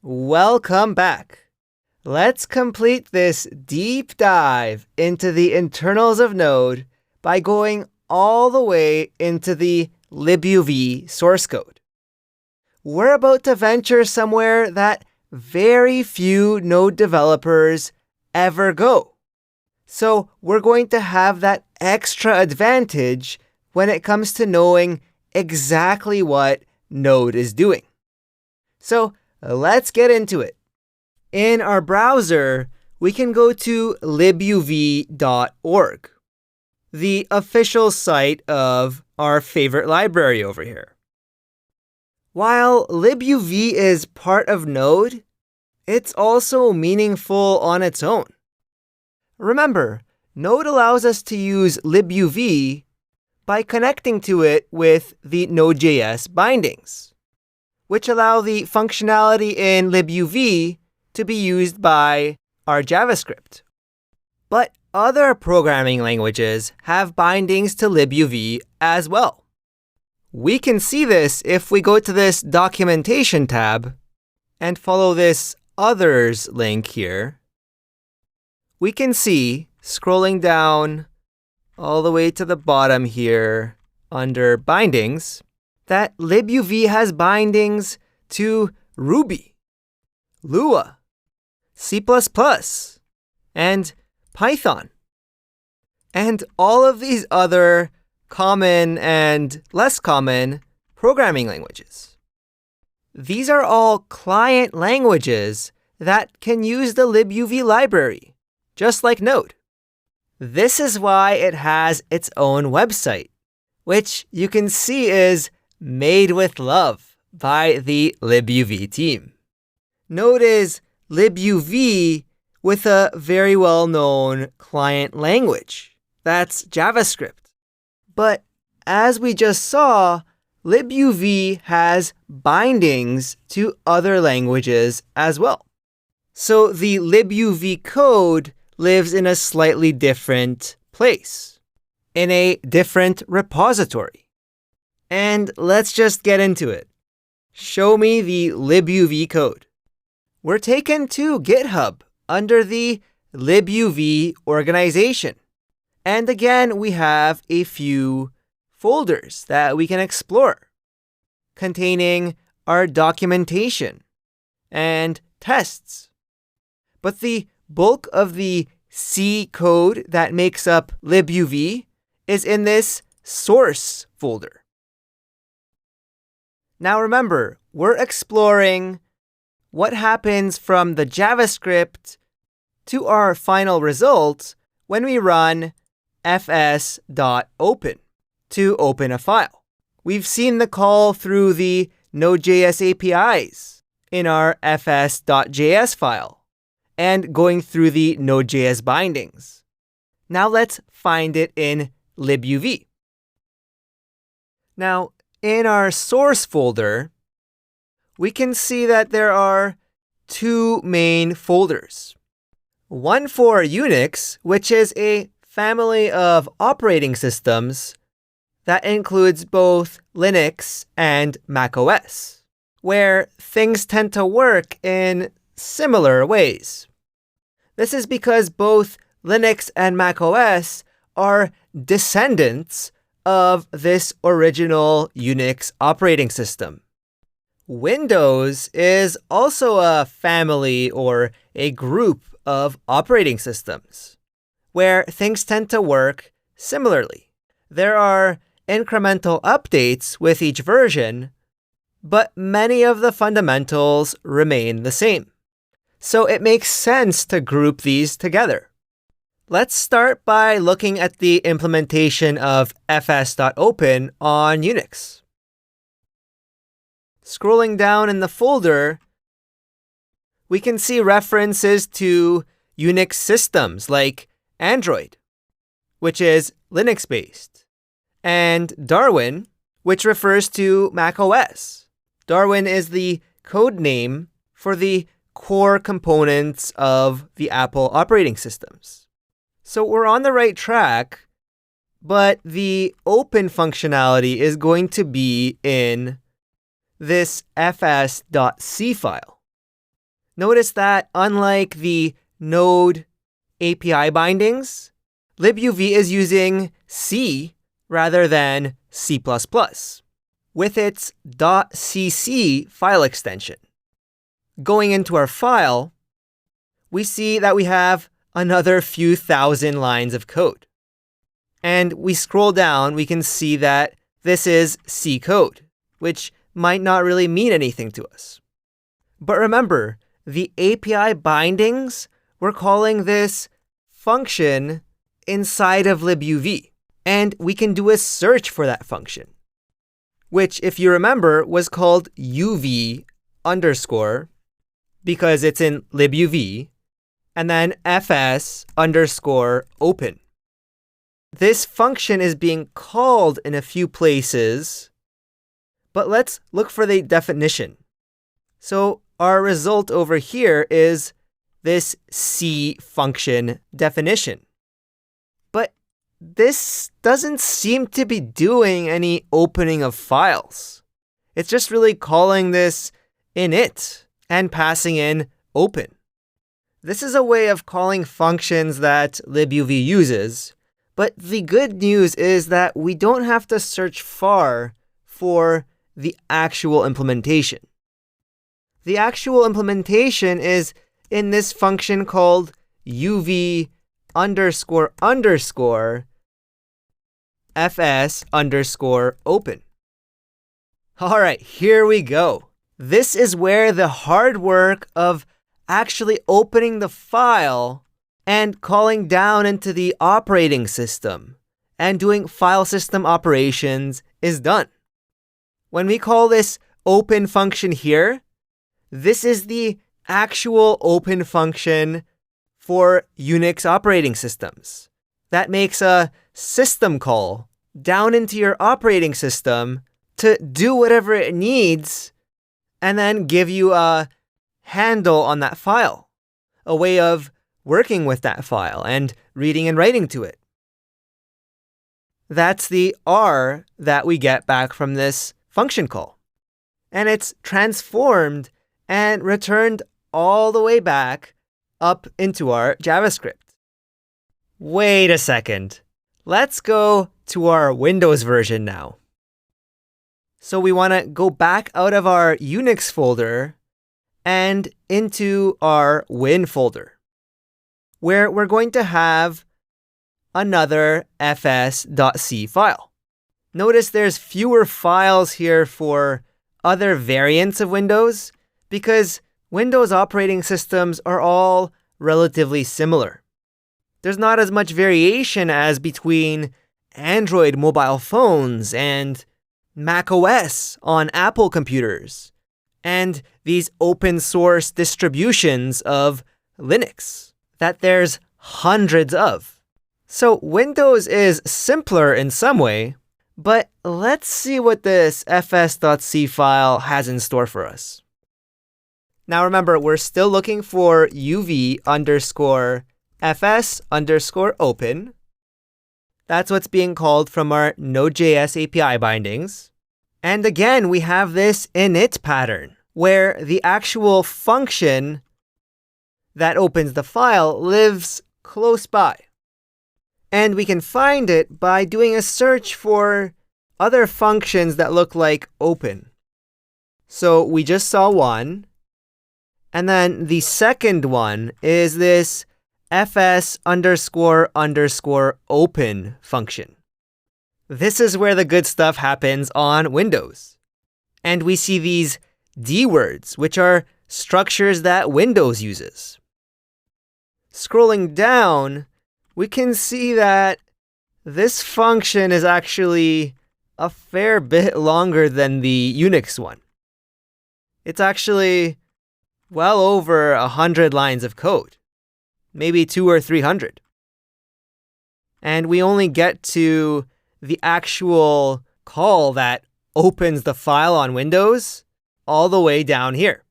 Welcome back. Let's complete this deep dive into the internals of Node by going all the way into the libuv source code. We're about to venture somewhere that very few Node developers ever go. So we're going to have that extra advantage when it comes to knowing exactly what Node is doing. So let's get into it. In our browser, we can go to libuv.org, the official site of our favorite library over here. While libuv is part of Node, it's also meaningful on its own. Remember, Node allows us to use libuv by connecting to it with the Node.js bindings, which allow the functionality in libuv to be used by our JavaScript. But other programming languages have bindings to libuv as well. We can see this if we go to this documentation tab and follow this others link here. We can see, scrolling down all the way to the bottom here under bindings, that libuv has bindings to Ruby, Lua, C++, and Python, and all of these other common and less common programming languages. These are all client languages that can use the libuv library, just like Node. This is why it has its own website, which you can see is made with love by the libuv team. Node is libuv with a very well-known client language. That's JavaScript. But as we just saw, libuv has bindings to other languages as well. So the libuv code lives in a slightly different place, in a different repository. And let's just get into it. Show me the libuv code. We're taken to GitHub under the libuv organization. And again, we have a few folders that we can explore, containing our documentation and tests. But the bulk of the C code that makes up libuv is in this source folder. Now remember, we're exploring what happens from the JavaScript to our final result when we run fs.open to open a file. We've seen the call through the Node.js APIs in our fs.js file and going through the Node.js bindings. Now let's find it in libuv. Now, in our source folder, we can see that there are two main folders. One for Unix, which is a family of operating systems that includes both Linux and macOS, where things tend to work in similar ways. This is because both Linux and macOS are descendants of this original Unix operating system. Windows is also a family or a group of operating systems, where things tend to work similarly. There are incremental updates with each version, but many of the fundamentals remain the same. So it makes sense to group these together. Let's start by looking at the implementation of fs.open on Unix. Scrolling down in the folder, we can see references to Unix systems like Android, which is Linux-based, and Darwin, which refers to macOS. Darwin is the code name for the core components of the Apple operating systems. So we're on the right track, but the open functionality is going to be in this fs.c file. Notice that unlike the Node API bindings, libuv is using C rather than C++ with its .cc file extension. Going into our file, we see that we have another few thousand lines of code. And we scroll down, we can see that this is C code, which might not really mean anything to us. But remember, the API bindings, we're calling this function inside of libuv, and we can do a search for that function, which, if you remember, was called uv underscore because it's in libuv, and then fs underscore open. This function is being called in a few places, but let's look for the definition. So our result over here is this C function definition. But this doesn't seem to be doing any opening of files. It's just really calling this init and passing in open. This is a way of calling functions that libuv uses, but the good news is that we don't have to search far for the actual implementation. The actual implementation is in this function called uv underscore underscore fs underscore open. All right, here we go. This is where the hard work of actually opening the file and calling down into the operating system and doing file system operations is done. When we call this open function here, this is the actual open function for Unix operating systems. That makes a system call down into your operating system to do whatever it needs and then give you a handle on that file, a way of working with that file and reading and writing to it. That's the R that we get back from this function call. And it's transformed and returned all the way back up into our JavaScript. Wait a second. Let's go to our Windows version now. So we want to go back out of our Unix folder and into our Win folder, where we're going to have another fs.c file. Notice there's fewer files here for other variants of Windows because Windows operating systems are all relatively similar. There's not as much variation as between Android mobile phones and macOS on Apple computers, and these open source distributions of Linux that there's hundreds of. So Windows is simpler in some way, but let's see what this fs.c file has in store for us. Now remember, we're still looking for uv underscore fs underscore open. That's what's being called from our Node.js API bindings. And again, we have this init pattern where the actual function that opens the file lives close by. And we can find it by doing a search for other functions that look like open. So we just saw one. And then the second one is this fs underscore underscore open function. This is where the good stuff happens on Windows. And we see these D words, which are structures that Windows uses. Scrolling down, we can see that this function is actually a fair bit longer than the Unix one. It's actually well over 100 lines of code, maybe 200 or 300. And we only get to the actual call that opens the file on Windows all the way down here.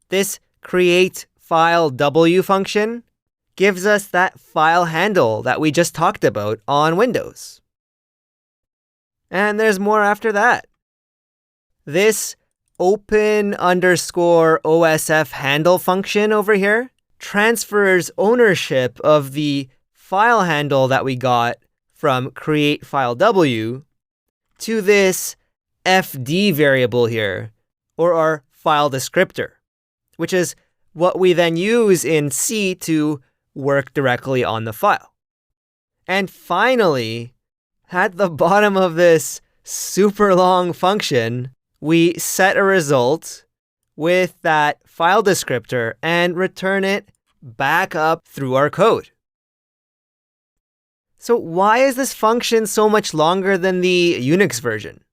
This create file W function gives us that file handle that we just talked about on Windows. And there's more after that. This open underscore OSF handle function over here transfers ownership of the file handle that we got from create file W to this fd variable here, or our file descriptor, which is what we then use in C to work directly on the file. And finally, at the bottom of this super long function, we set a result with that file descriptor and return it back up through our code. So why is this function so much longer than the Unix version?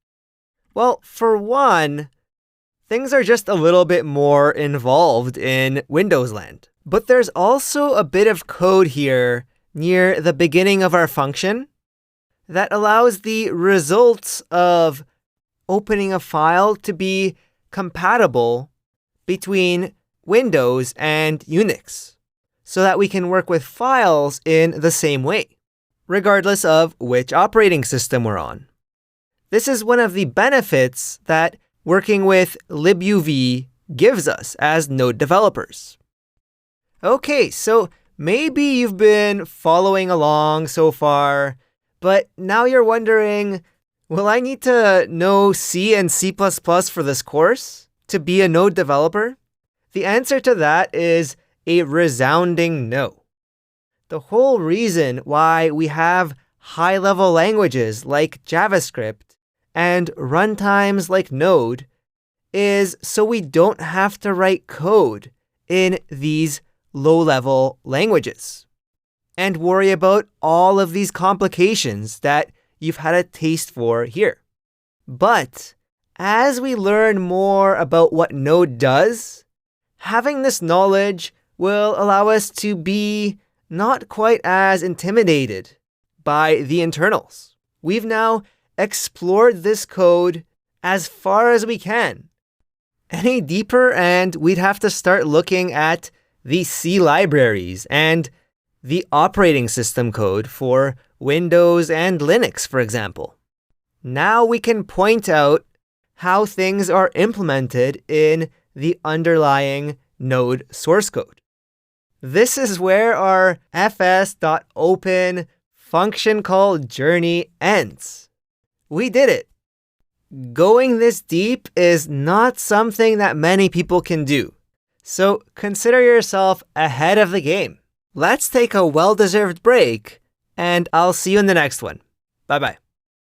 Well, for one, things are just a little bit more involved in Windows land. But there's also a bit of code here near the beginning of our function that allows the results of opening a file to be compatible between Windows and Unix, so that we can work with files in the same way, regardless of which operating system we're on. This is one of the benefits that working with libuv gives us as Node developers. Okay, so maybe you've been following along so far, but now you're wondering, will I need to know C and C++ for this course to be a Node developer? The answer to that is a resounding no. The whole reason why we have high-level languages like JavaScript and runtimes like Node is so we don't have to write code in these low-level languages and worry about all of these complications that you've had a taste for here. But as we learn more about what Node does, having this knowledge will allow us to be not quite as intimidated by the internals. We've now explored this code as far as we can. Any deeper and we'd have to start looking at the C libraries and the operating system code for Windows and Linux, for example. Now we can point out how things are implemented in the underlying Node source code. This is where our fs.open function call journey ends. We did it. Going this deep is not something that many people can do. So consider yourself ahead of the game. Let's take a well-deserved break, and I'll see you in the next one. Bye-bye.